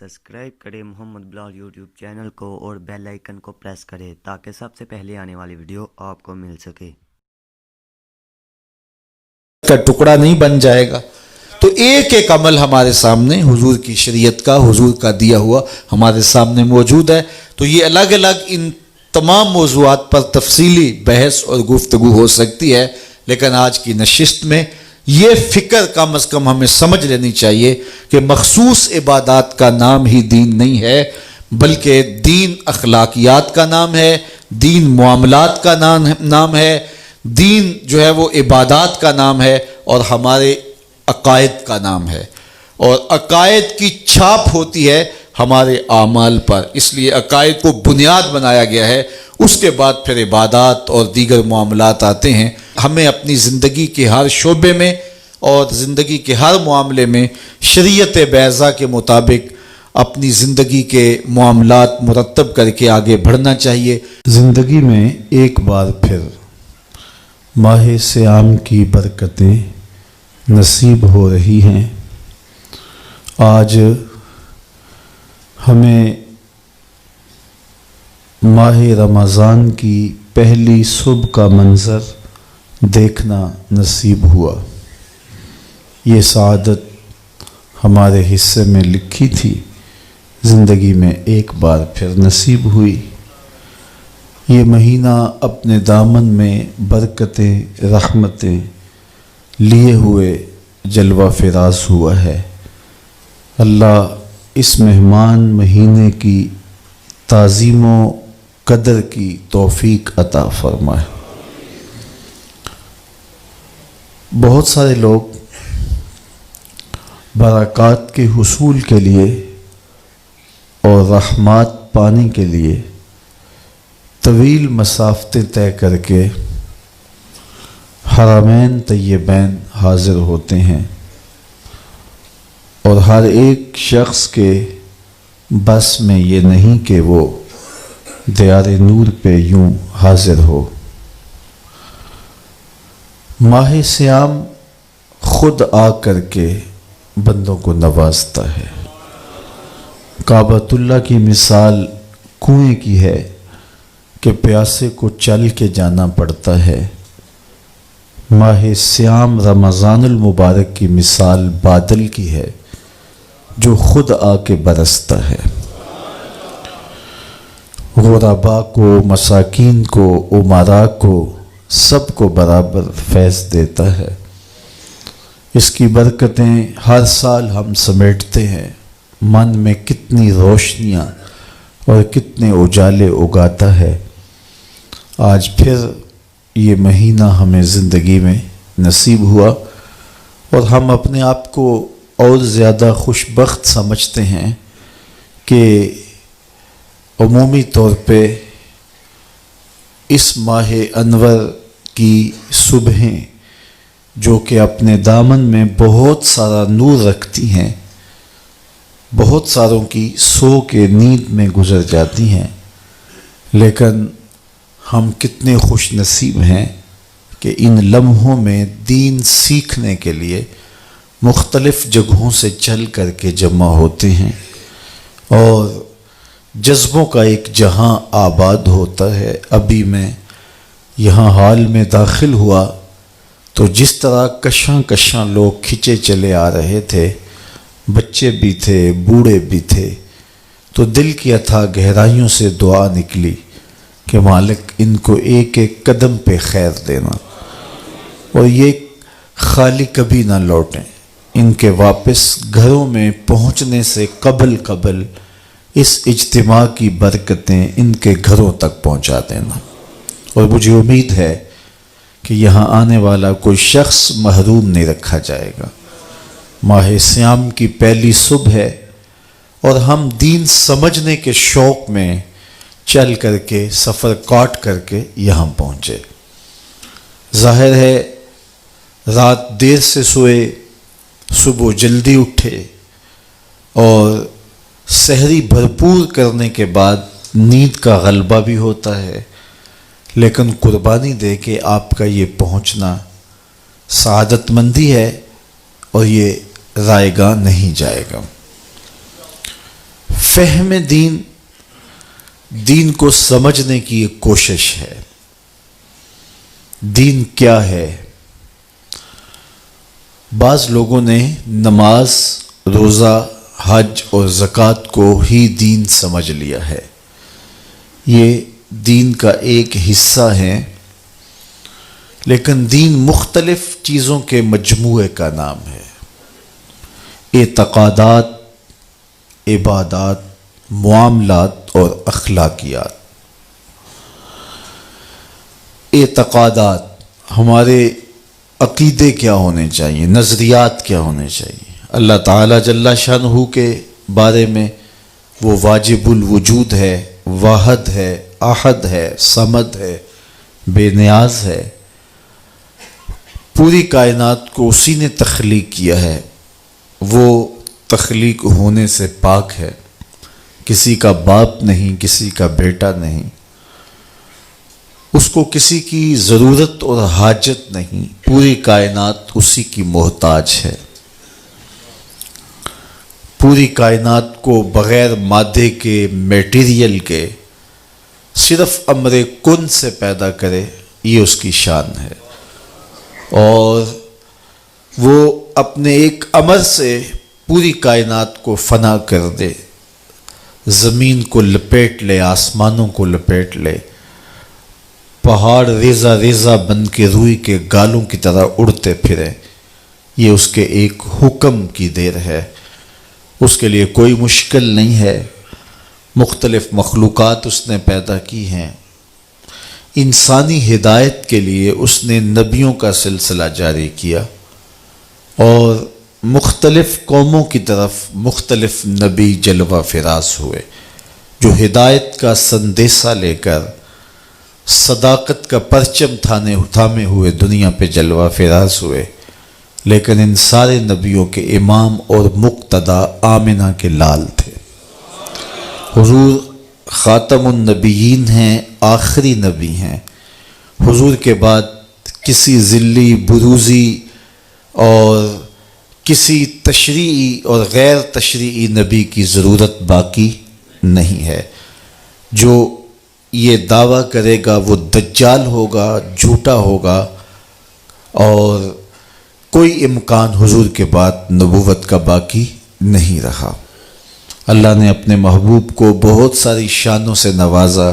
Subscribe کریں محمد بلال YouTube channel کو اور بیل آئیکن کو پریس کریں تاکہ سب سے پہلے آنے والی ویڈیو آپ کو مل سکے۔ کا ٹکڑا نہیں بن جائے گا۔ تو ایک ایک عمل ہمارے سامنے حضور کی شریعت کا، حضور کا دیا ہوا ہمارے سامنے موجود ہے۔ تو یہ الگ الگ ان تمام موضوعات پر تفصیلی بحث اور گفتگو ہو سکتی ہے، لیکن آج کی نشست میں یہ فکر کم از کم ہمیں سمجھ لینی چاہیے کہ مخصوص عبادات کا نام ہی دین نہیں ہے، بلکہ دین اخلاقیات کا نام ہے، دین معاملات کا نام ہے، دین جو ہے وہ عبادات کا نام ہے، اور ہمارے عقائد کا نام ہے، اور عقائد کی چھاپ ہوتی ہے ہمارے اعمال پر۔ اس لیے عقائد کو بنیاد بنایا گیا ہے، اس کے بعد پھر عبادات اور دیگر معاملات آتے ہیں۔ ہمیں اپنی زندگی کے ہر شعبے میں اور زندگی کے ہر معاملے میں شریعت بیضا کے مطابق اپنی زندگی کے معاملات مرتب کر کے آگے بڑھنا چاہیے۔ زندگی میں ایک بار پھر ماہ صیام کی برکتیں نصیب ہو رہی ہیں۔ آج ہمیں ماہ رمضان کی پہلی صبح کا منظر دیکھنا نصیب ہوا۔ یہ سعادت ہمارے حصے میں لکھی تھی، زندگی میں ایک بار پھر نصیب ہوئی۔ یہ مہینہ اپنے دامن میں برکتیں، رحمتیں لیے ہوئے جلوہ فراز ہوا ہے۔ اللہ اس مہمان مہینے کی تعظیم و قدر کی توفیق عطا فرمائے۔ بہت سارے لوگ برکات کے حصول کے لیے اور رحمات پانے کے لیے طویل مسافتیں طے کر کے حرمین طیبین حاضر ہوتے ہیں، اور ہر ایک شخص کے بس میں یہ نہیں کہ وہ دیار نور پہ یوں حاضر ہو۔ ماہ صیام خود آ کر کے بندوں کو نوازتا ہے۔ کعبۃ اللہ کی مثال کنویں کی ہے کہ پیاسے کو چل کے جانا پڑتا ہے۔ ماہ صیام رمضان المبارک کی مثال بادل کی ہے جو خود آ کے برستا ہے، غرباء کو، مساکین کو، امراء کو، سب کو برابر فیض دیتا ہے۔ اس کی برکتیں ہر سال ہم سمیٹتے ہیں، من میں کتنی روشنیاں اور کتنے اجالے اگاتا ہے۔ آج پھر یہ مہینہ ہمیں زندگی میں نصیب ہوا، اور ہم اپنے آپ کو اور زیادہ خوش بخت سمجھتے ہیں کہ عمومی طور پہ اس ماہ انور کی صبحیں جو کہ اپنے دامن میں بہت سارا نور رکھتی ہیں، بہت ساروں کی سو کے نیند میں گزر جاتی ہیں، لیکن ہم کتنے خوش نصیب ہیں کہ ان لمحوں میں دین سیکھنے کے لیے مختلف جگہوں سے چل کر کے جمع ہوتے ہیں، اور جذبوں کا ایک جہاں آباد ہوتا ہے۔ ابھی میں یہاں حال میں داخل ہوا تو جس طرح کشاں کشاں لوگ کھچے چلے آ رہے تھے، بچے بھی تھے، بوڑھے بھی تھے، تو دل کی اتھاہ گہرائیوں سے دعا نکلی کہ مالک ان کو ایک ایک قدم پہ خیر دینا، اور یہ خالی کبھی نہ لوٹیں، ان کے واپس گھروں میں پہنچنے سے قبل اس اجتماع کی برکتیں ان کے گھروں تک پہنچا دینا۔ اور مجھے امید ہے کہ یہاں آنے والا کوئی شخص محروم نہیں رکھا جائے گا۔ ماہ صیام کی پہلی صبح ہے، اور ہم دین سمجھنے کے شوق میں چل کر کے، سفر کاٹ کر کے یہاں پہنچے۔ ظاہر ہے رات دیر سے سوئے، صبح جلدی اٹھے، اور سحری بھرپور کرنے کے بعد نیند کا غلبہ بھی ہوتا ہے، لیکن قربانی دے کے آپ کا یہ پہنچنا سعادت مندی ہے، اور یہ رائے گاہ نہیں جائے گا۔ فہم دین کو سمجھنے کی ایک کوشش ہے. دین کیا ہے؟ بعض لوگوں نے نماز، روزہ، حج اور زکوٰۃ کو ہی دین سمجھ لیا ہے. یہ دین کا ایک حصہ ہے، لیکن دین مختلف چیزوں کے مجموعے کا نام ہے. اعتقادات، عبادات، معاملات اور اخلاقیات. اعتقادات، ہمارے عقیدے کیا ہونے چاہیے، نظریات کیا ہونے چاہیے. اللہ تعالیٰ جل شانہ کے بارے میں وہ واجب الوجود ہے، واحد ہے، احد ہے، صمد ہے، بے نیاز ہے. پوری کائنات کو اسی نے تخلیق کیا ہے. وہ تخلیق ہونے سے پاک ہے، کسی کا باپ نہیں، کسی کا بیٹا نہیں. اس کو کسی کی ضرورت اور حاجت نہیں. پوری کائنات اسی کی محتاج ہے. پوری کائنات کو بغیر مادے کے، میٹیریل کے، صرف امر کن سے پیدا کرے، یہ اس کی شان ہے. اور وہ اپنے ایک امر سے پوری کائنات کو فنا کر دے، زمین کو لپیٹ لے، آسمانوں کو لپیٹ لے، پہاڑ ریزہ ریزہ بن کے روئی کے گالوں کی طرح اڑتے پھرے. یہ اس کے ایک حکم کی دیر ہے. اس کے لیے کوئی مشکل نہیں ہے. مختلف مخلوقات اس نے پیدا کی ہیں. انسانی ہدایت کے لیے اس نے نبیوں کا سلسلہ جاری کیا، اور مختلف قوموں کی طرف مختلف نبی جلوہ فراز ہوئے، جو ہدایت کا سندیسہ لے کر صداقت کا پرچم تھامے ہوئے دنیا پہ جلوہ فراز ہوئے. لیکن ان سارے نبیوں کے امام اور مقتدا آمنہ کے لال تھے. حضور خاتم النبیین ہیں، آخری نبی ہیں. حضور کے بعد کسی ذلی، بروزی اور کسی تشریعی اور غیر تشریعی نبی کی ضرورت باقی نہیں ہے. جو یہ دعویٰ کرے گا وہ دجال ہوگا، جھوٹا ہوگا، اور کوئی امکان حضور کے بعد نبوت کا باقی نہیں رہا. اللہ نے اپنے محبوب کو بہت ساری شانوں سے نوازا.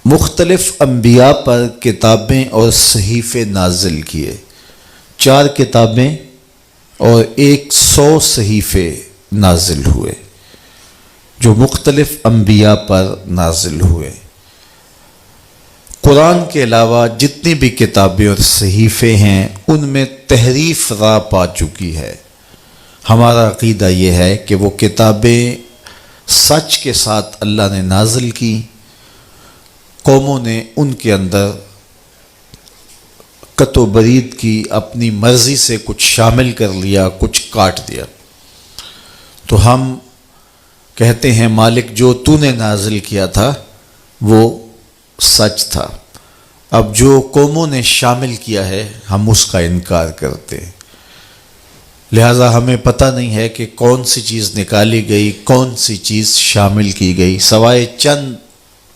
مختلف انبیاء پر کتابیں اور صحیفے نازل کیے. 4 کتابیں اور 100 صحیفے نازل ہوئے جو مختلف انبیاء پر نازل ہوئے. قرآن کے علاوہ جتنی بھی کتابیں اور صحیفے ہیں ان میں تحریف راہ پا چکی ہے. ہمارا عقیدہ یہ ہے کہ وہ کتابیں سچ کے ساتھ اللہ نے نازل کی، قوموں نے ان کے اندر قط و برید کی، اپنی مرضی سے کچھ شامل کر لیا، کچھ کاٹ دیا. تو ہم کہتے ہیں مالک جو تو نے نازل کیا تھا وہ سچ تھا. اب جو قوموں نے شامل کیا ہے ہم اس کا انکار کرتے ہیں. لہٰذا ہمیں پتہ نہیں ہے کہ کون سی چیز نکالی گئی، کون سی چیز شامل کی گئی، سوائے چند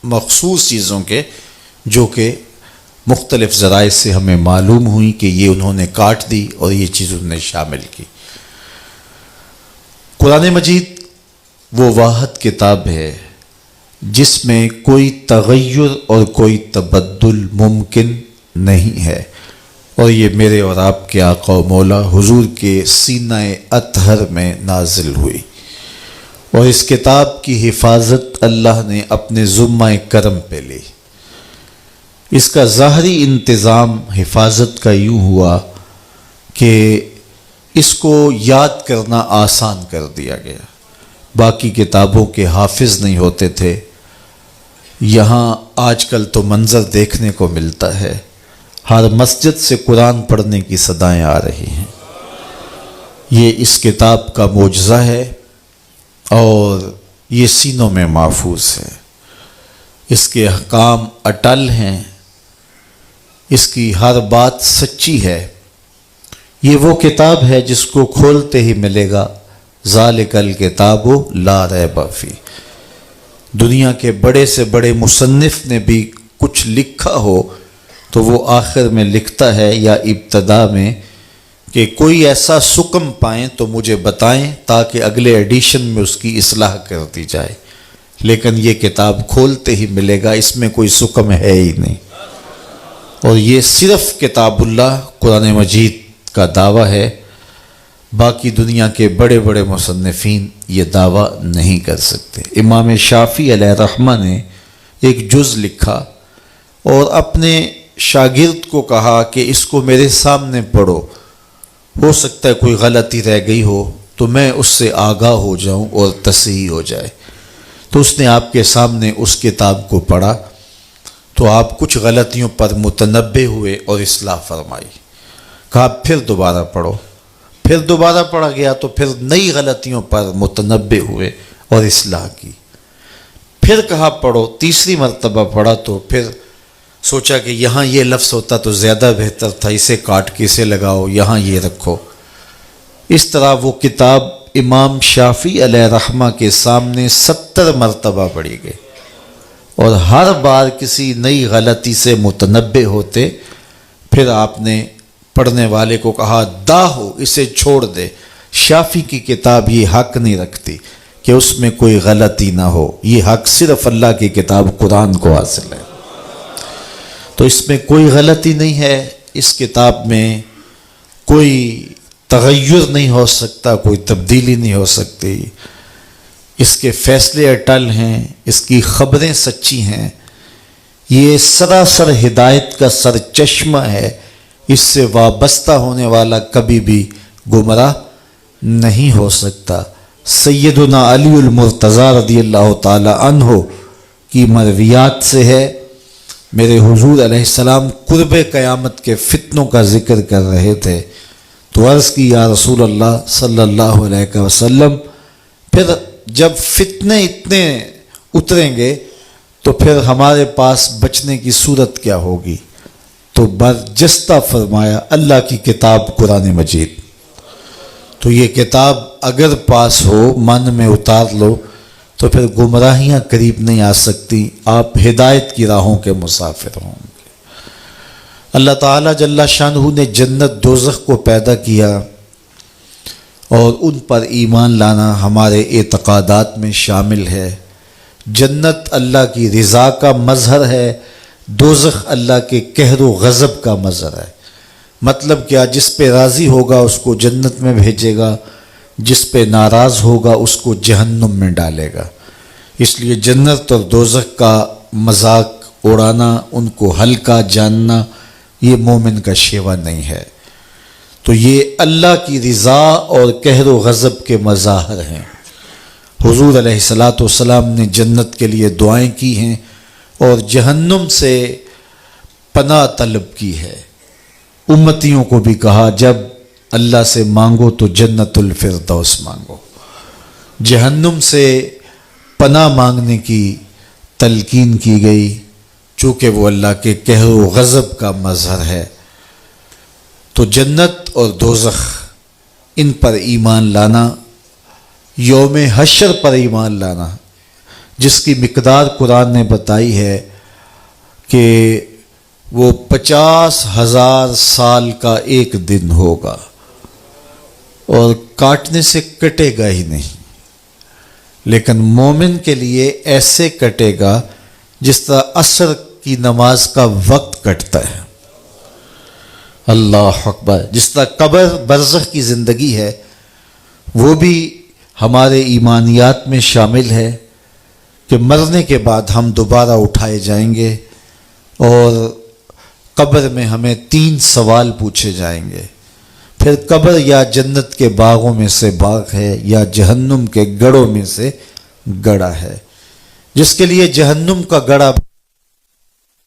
مخصوص چیزوں کے جو کہ مختلف ذرائع سے ہمیں معلوم ہوئی کہ یہ انہوں نے کاٹ دی اور یہ چیز انہوں نے شامل کی. قرآن مجید وہ واحد کتاب ہے جس میں کوئی تغیر اور کوئی تبدل ممکن نہیں ہے، اور یہ میرے اور آپ کے آقا و مولا حضور کے سینہ اطہر میں نازل ہوئی. اور اس کتاب کی حفاظت اللہ نے اپنے ذمہ کرم پہ لی. اس کا ظاہری انتظام حفاظت کا یوں ہوا کہ اس کو یاد کرنا آسان کر دیا گیا. باقی کتابوں کے حافظ نہیں ہوتے تھے. یہاں آج کل تو منظر دیکھنے کو ملتا ہے، ہر مسجد سے قرآن پڑھنے کی صدائیں آ رہی ہیں. یہ اس کتاب کا معجزہ ہے اور یہ سینوں میں محفوظ ہے. اس کے احکام اٹل ہیں، اس کی ہر بات سچی ہے. یہ وہ کتاب ہے جس کو کھولتے ہی ملے گا ذالک الکتاب لا ریب فیہ۔ دنیا کے بڑے سے بڑے مصنف نے بھی کچھ لکھا ہو تو وہ آخر میں لکھتا ہے یا ابتدا میں کہ کوئی ایسا سکم پائیں تو مجھے بتائیں تاکہ اگلے ایڈیشن میں اس کی اصلاح کر دی جائے، لیکن یہ کتاب کھولتے ہی ملے گا، اس میں کوئی سکم ہے ہی نہیں۔ اور یہ صرف کتاب اللہ قرآن مجید کا دعویٰ ہے، باقی دنیا کے بڑے بڑے مصنفین یہ دعویٰ نہیں کر سکتے۔ امام شافعی علیہ رحمہ نے ایک جز لکھا اور اپنے شاگرد کو کہا کہ اس کو میرے سامنے پڑھو، ہو سکتا ہے کوئی غلطی رہ گئی ہو تو میں اس سے آگاہ ہو جاؤں اور تصحیح ہو جائے۔ تو اس نے آپ کے سامنے اس کتاب کو پڑھا تو آپ کچھ غلطیوں پر متنبہ ہوئے اور اصلاح فرمائی۔ کہا پھر دوبارہ پڑھو، پھر دوبارہ پڑھا گیا تو پھر نئی غلطیوں پر متنبہ ہوئے اور اصلاح کی۔ پھر کہا پڑھو، تیسری مرتبہ پڑھا تو پھر سوچا کہ یہاں یہ لفظ ہوتا تو زیادہ بہتر تھا، اسے کاٹ کے اسے لگاؤ، یہاں یہ رکھو۔ اس طرح وہ کتاب امام شافعی علیہ رحمہ کے سامنے 70 مرتبہ پڑھی گئی، اور ہر بار کسی نئی غلطی سے متنبہ ہوتے۔ پھر آپ نے پڑھنے والے کو کہا داہو، اسے چھوڑ دے، شافعی کی کتاب یہ حق نہیں رکھتی کہ اس میں کوئی غلطی نہ ہو، یہ حق صرف اللہ کی کتاب قرآن کو حاصل ہے، تو اس میں کوئی غلطی نہیں ہے، اس کتاب میں کوئی تغیر نہیں ہو سکتا، کوئی تبدیلی نہیں ہو سکتی، اس کے فیصلے اٹل ہیں، اس کی خبریں سچی ہیں، یہ سراسر ہدایت کا سرچشمہ ہے، اس سے وابستہ ہونے والا کبھی بھی گمراہ نہیں ہو سکتا۔ سیدنا علی المرتضیٰ رضی اللہ تعالی عنہ کی مرویات سے ہے، میرے حضور علیہ السلام قرب قیامت کے فتنوں کا ذکر کر رہے تھے تو عرض کی یا رسول اللہ صلی اللہ علیہ وسلم، پھر جب فتنے اتنے اتریں گے تو پھر ہمارے پاس بچنے کی صورت کیا ہوگی؟ تو برجستہ فرمایا اللہ کی کتاب قرآن مجید، تو یہ کتاب اگر پاس ہو، من میں اتار لو تو پھر گمراہیاں قریب نہیں آ سکتی، آپ ہدایت کی راہوں کے مسافر ہوں گے۔ اللہ تعالیٰ جل شانہ نے جنت دوزخ کو پیدا کیا اور ان پر ایمان لانا ہمارے اعتقادات میں شامل ہے۔ جنت اللہ کی رضا کا مظہر ہے، دوزخ اللہ کے قہر و غضب کا مظہر ہے۔ مطلب کیا؟ جس پہ راضی ہوگا اس کو جنت میں بھیجے گا، جس پہ ناراض ہوگا اس کو جہنم میں ڈالے گا۔ اس لیے جنت اور دوزخ کا مذاق اڑانا، ان کو ہلکا جاننا، یہ مومن کا شیوا نہیں ہے۔ تو یہ اللہ کی رضا اور قہر و غضب کے مظاہر ہیں۔ حضور علیہ الصلاۃ والسلام نے جنت کے لیے دعائیں کی ہیں اور جہنم سے پناہ طلب کی ہے۔ امتیوں کو بھی کہا جب اللہ سے مانگو تو جنت الفردوس مانگو۔ جہنم سے پناہ مانگنے کی تلقین کی گئی چونکہ وہ اللہ کے قہر و غضب کا مظہر ہے۔ تو جنت اور دوزخ ان پر ایمان لانا، یوم حشر پر ایمان لانا، جس کی مقدار قرآن نے بتائی ہے کہ وہ 50,000 سال کا ایک دن ہوگا اور کاٹنے سے کٹے گا ہی نہیں، لیکن مومن کے لیے ایسے کٹے گا جس طرح عصر کی نماز کا وقت کٹتا ہے۔ اللہ اکبر! جس طرح قبر برزخ کی زندگی ہے وہ بھی ہمارے ایمانیات میں شامل ہے کہ مرنے کے بعد ہم دوبارہ اٹھائے جائیں گے اور قبر میں ہمیں 3 سوال پوچھے جائیں گے۔ پھر قبر یا جنت کے باغوں میں سے باغ ہے یا جہنم کے گڑھوں میں سے گڑھا ہے۔ جس کے لیے جہنم کا گڑھا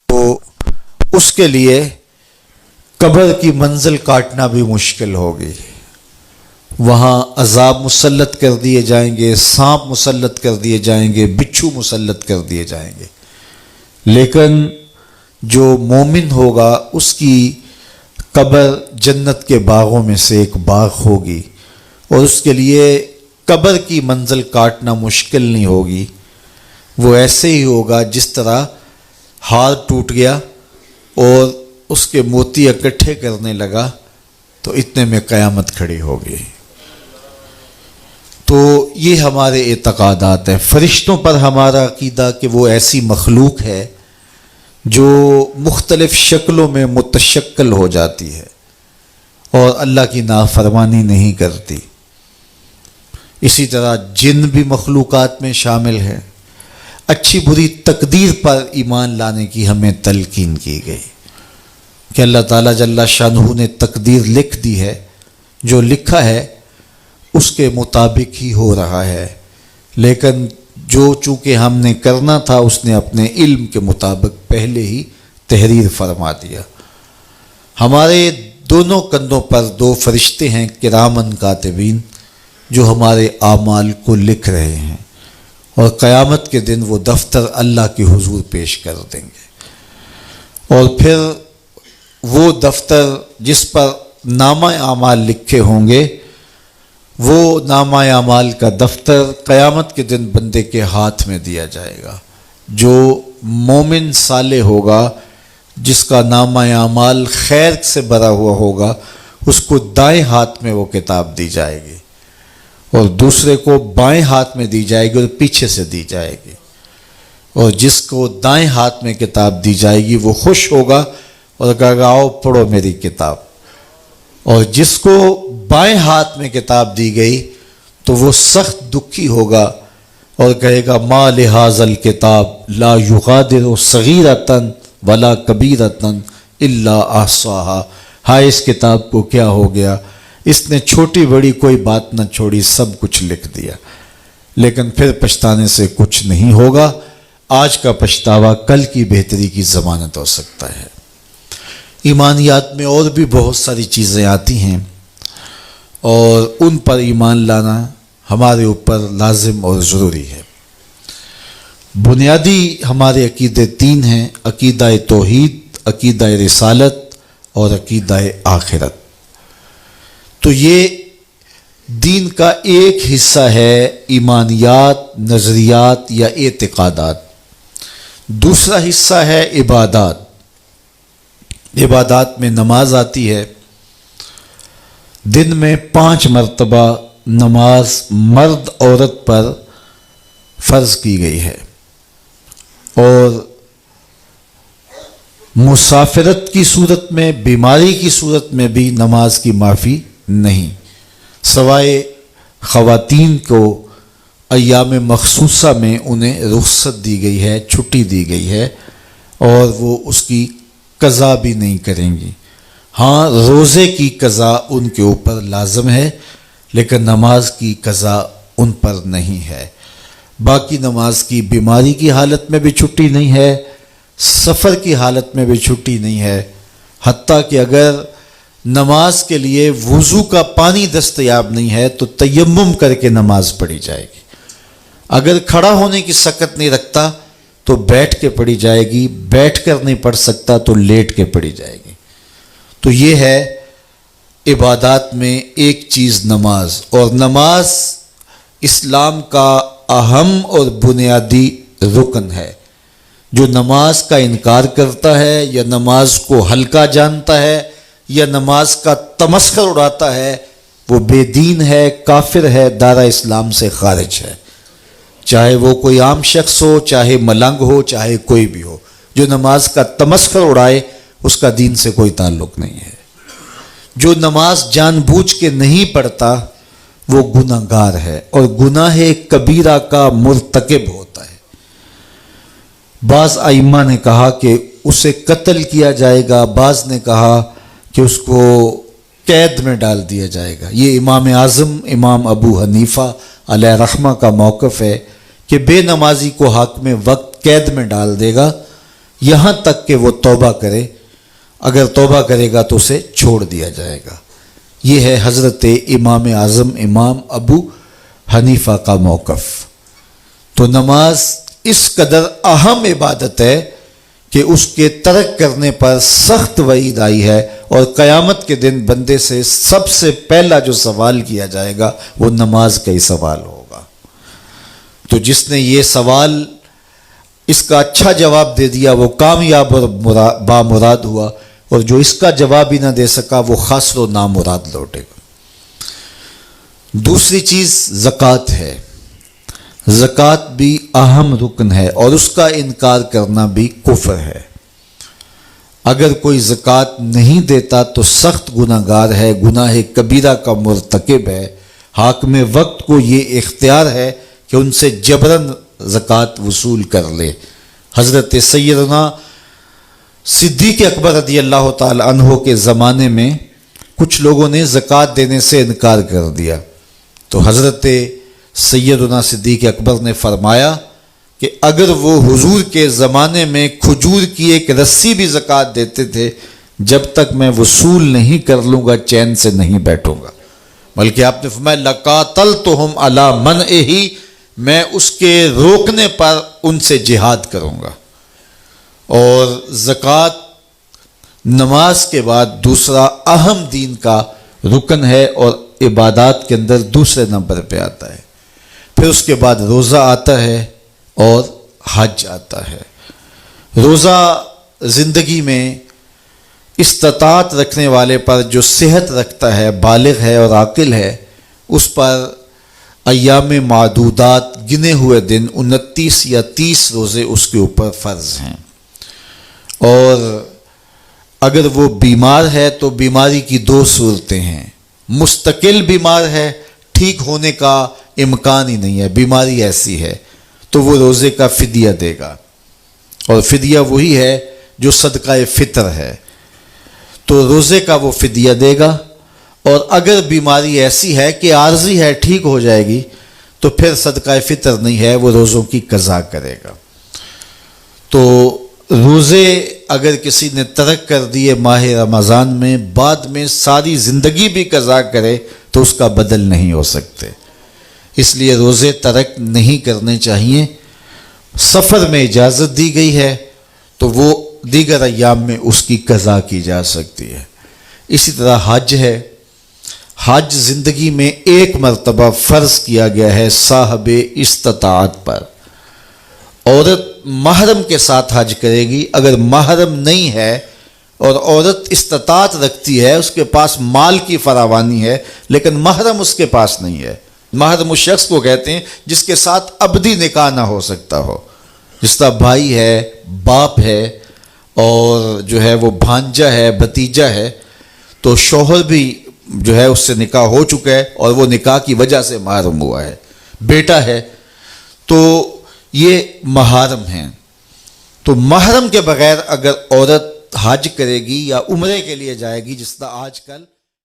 تو اس کے لیے قبر کی منزل کاٹنا بھی مشکل ہوگی۔ وہاں عذاب مسلط کر دیے جائیں گے، سانپ مسلط کر دیے جائیں گے، بچھو مسلط کر دیے جائیں گے، لیکن جو مومن ہوگا اس کی قبر جنت کے باغوں میں سے ایک باغ ہوگی اور اس کے لیے قبر کی منزل کاٹنا مشکل نہیں ہوگی، وہ ایسے ہی ہوگا جس طرح ہار ٹوٹ گیا اور اس کے موتی اکٹھے کرنے لگا تو اتنے میں قیامت کھڑی ہو گئی۔ تو یہ ہمارے اعتقادات ہیں۔ فرشتوں پر ہمارا عقیدہ کہ وہ ایسی مخلوق ہے جو مختلف شکلوں میں متشکل ہو جاتی ہے اور اللہ کی نافرمانی نہیں کرتی۔ اسی طرح جن بھی مخلوقات میں شامل ہے۔ اچھی بری تقدیر پر ایمان لانے کی ہمیں تلقین کی گئی کہ اللہ تعالیٰ جل شانہ نے تقدیر لکھ دی ہے، جو لکھا ہے اس کے مطابق ہی ہو رہا ہے، لیکن جو چونکہ ہم نے کرنا تھا اس نے اپنے علم کے مطابق پہلے ہی تحریر فرما دیا۔ ہمارے دونوں کندھوں پر دو فرشتے ہیں کرامن کاتبین جو ہمارے اعمال کو لکھ رہے ہیں، اور قیامت کے دن وہ دفتر اللہ کے حضور پیش کر دیں گے، اور پھر وہ دفتر جس پر نامہ اعمال لکھے ہوں گے، وہ نامہ اعمال کا دفتر قیامت کے دن بندے کے ہاتھ میں دیا جائے گا۔ جو مومن صالح ہوگا، جس کا نامہ اعمال خیر سے بھرا ہوا ہوگا، اس کو دائیں ہاتھ میں وہ کتاب دی جائے گی، اور دوسرے کو بائیں ہاتھ میں دی جائے گی اور پیچھے سے دی جائے گی، اور جس کو دائیں ہاتھ میں کتاب دی جائے گی وہ خوش ہوگا اور کہے گا آؤ پڑھو میری کتاب، اور جس کو بائیں ہاتھ میں کتاب دی گئی تو وہ سخت دکھی ہوگا اور کہے گا ما لہذا الکتاب لا یغادر صغیرۃ ولا کبیرۃ الا احصاها، ہائے اس کتاب کو کیا ہو گیا، اس نے چھوٹی بڑی کوئی بات نہ چھوڑی، سب کچھ لکھ دیا۔ لیکن پھر پچھتانے سے کچھ نہیں ہوگا، آج کا پچھتاوا کل کی بہتری کی ضمانت ہو سکتا ہے۔ ایمانیات میں اور بھی بہت ساری چیزیں آتی ہیں اور ان پر ایمان لانا ہمارے اوپر لازم اور ضروری ہے۔ بنیادی ہمارے عقیدے تین ہیں: عقیدہ توحید، عقیدہ رسالت اور عقیدہ آخرت۔ تو یہ دین کا ایک حصہ ہے ایمانیات، نظریات یا اعتقادات۔ دوسرا حصہ ہے عبادات۔ عبادات میں نماز آتی ہے۔ دن میں 5 مرتبہ نماز مرد عورت پر فرض کی گئی ہے، اور مسافرت کی صورت میں، بیماری کی صورت میں بھی نماز کی معافی نہیں، سوائے خواتین کو ایام مخصوصہ میں انہیں رخصت دی گئی ہے، چھٹی دی گئی ہے، اور وہ اس کی قضا بھی نہیں کریں گی۔ ہاں، روزے کی قضا ان کے اوپر لازم ہے، لیکن نماز کی قضا ان پر نہیں ہے۔ باقی نماز کی بیماری کی حالت میں بھی چھٹی نہیں ہے، سفر کی حالت میں بھی چھٹی نہیں ہے، حتیٰ کہ اگر نماز کے لیے وضو کا پانی دستیاب نہیں ہے تو تیمم کر کے نماز پڑھی جائے گی۔ اگر کھڑا ہونے کی سکت نہیں رکھتا تو بیٹھ کے پڑھی جائے گی، بیٹھ کر نہیں پڑھ سکتا تو لیٹ کے پڑھی جائے گی۔ تو یہ ہے عبادات میں ایک چیز نماز، اور نماز اسلام کا اہم اور بنیادی رکن ہے۔ جو نماز کا انکار کرتا ہے یا نماز کو ہلکا جانتا ہے یا نماز کا تمسخر اڑاتا ہے، وہ بے دین ہے، کافر ہے، دائرہ اسلام سے خارج ہے، چاہے وہ کوئی عام شخص ہو، چاہے ملنگ ہو، چاہے کوئی بھی ہو۔ جو نماز کا تمسخر اڑائے اس کا دین سے کوئی تعلق نہیں ہے۔ جو نماز جان بوجھ کے نہیں پڑھتا وہ گناہ گار ہے، اور گناہ کبیرہ کا مرتکب ہوتا ہے۔ بعض ائمہ نے کہا کہ اسے قتل کیا جائے گا، بعض نے کہا کہ اس کو قید میں ڈال دیا جائے گا۔ یہ امام اعظم امام ابو حنیفہ علیہ رحمہ کا موقف ہے کہ بے نمازی کو حاکم وقت قید میں ڈال دے گا یہاں تک کہ وہ توبہ کرے، اگر توبہ کرے گا تو اسے چھوڑ دیا جائے گا۔ یہ ہے حضرت امام اعظم امام ابو حنیفہ کا موقف۔ تو نماز اس قدر اہم عبادت ہے کہ اس کے ترک کرنے پر سخت وعید آئی ہے، اور قیامت کے دن بندے سے سب سے پہلا جو سوال کیا جائے گا وہ نماز کا ہی سوال ہوگا۔ تو جس نے یہ سوال اس کا اچھا جواب دے دیا وہ کامیاب اور بامراد ہوا، اور جو اس کا جواب ہی نہ دے سکا وہ خاسر و نامراد لوٹے گا۔ دوسری چیز زکوٰۃ ہے۔ زکوٰۃ بھی اہم رکن ہے، اور اس کا انکار کرنا بھی کفر ہے۔ اگر کوئی زکوٰۃ نہیں دیتا تو سخت گناہ گار ہے، گناہ کبیرہ کا مرتکب ہے۔ حاکم وقت کو یہ اختیار ہے کہ ان سے جبراً زکوٰۃ وصول کر لے۔ حضرت سیدنا صدیق اکبر رضی اللہ تعالی عنہ کے زمانے میں کچھ لوگوں نے زکوٰۃ دینے سے انکار کر دیا، تو حضرت سیدنا صدیق اکبر نے فرمایا کہ اگر وہ حضور کے زمانے میں کھجور کی ایک رسی بھی زکوٰۃ دیتے تھے، جب تک میں وصول نہیں کر لوں گا چین سے نہیں بیٹھوں گا، بلکہ آپ نے فرمایا لَقَاتَلْتُهُمْ عَلَىٰ مَنْعِهِ، میں اس کے روکنے پر ان سے جہاد کروں گا۔ اور زکوٰۃ نماز کے بعد دوسرا اہم دین کا رکن ہے، اور عبادات کے اندر دوسرے نمبر پہ آتا ہے۔ پھر اس کے بعد روزہ آتا ہے اور حج آتا ہے۔ روزہ زندگی میں استطاعت رکھنے والے پر، جو صحت رکھتا ہے، بالغ ہے اور عاقل ہے، اس پر ایام معدودات، گنے ہوئے دن 29 یا 30 روزے اس کے اوپر فرض ہیں۔ اور اگر وہ بیمار ہے تو بیماری کی دو صورتیں ہیں، مستقل بیمار ہے، ٹھیک ہونے کا امکان ہی نہیں ہے، بیماری ایسی ہے، تو وہ روزے کا فدیہ دے گا، اور فدیہ وہی ہے جو صدقہ فطر ہے، تو روزے کا وہ فدیہ دے گا۔ اور اگر بیماری ایسی ہے کہ عارضی ہے، ٹھیک ہو جائے گی، تو پھر صدقہ فطر نہیں ہے، وہ روزوں کی قضا کرے گا۔ تو روزے اگر کسی نے ترک کر دیے ماہ رمضان میں، بعد میں ساری زندگی بھی قضا کرے تو اس کا بدل نہیں ہو سکتے، اس لیے روزے ترک نہیں کرنے چاہیے۔ سفر میں اجازت دی گئی ہے تو وہ دیگر ایام میں اس کی قضا کی جا سکتی ہے۔ اسی طرح حج ہے، حج زندگی میں ایک مرتبہ فرض کیا گیا ہے صاحب استطاعت پر۔ عورت محرم کے ساتھ حج کرے گی، اگر محرم نہیں ہے اور عورت استطاعت رکھتی ہے، اس کے پاس مال کی فراوانی ہے لیکن محرم اس کے پاس نہیں ہے۔ محرم اس شخص کو کہتے ہیں جس کے ساتھ ابدی نکاح نہ ہو سکتا ہو، جس طرح بھائی ہے، باپ ہے، اور جو ہے وہ بھانجا ہے، بھتیجا ہے، تو شوہر بھی جو ہے اس سے نکاح ہو چکا ہے اور وہ نکاح کی وجہ سے محرم ہوا ہے، بیٹا ہے، تو یہ محارم ہیں۔ تو محرم کے بغیر اگر عورت حج کرے گی یا عمرے کے لیے جائے گی، جس طرح آج کل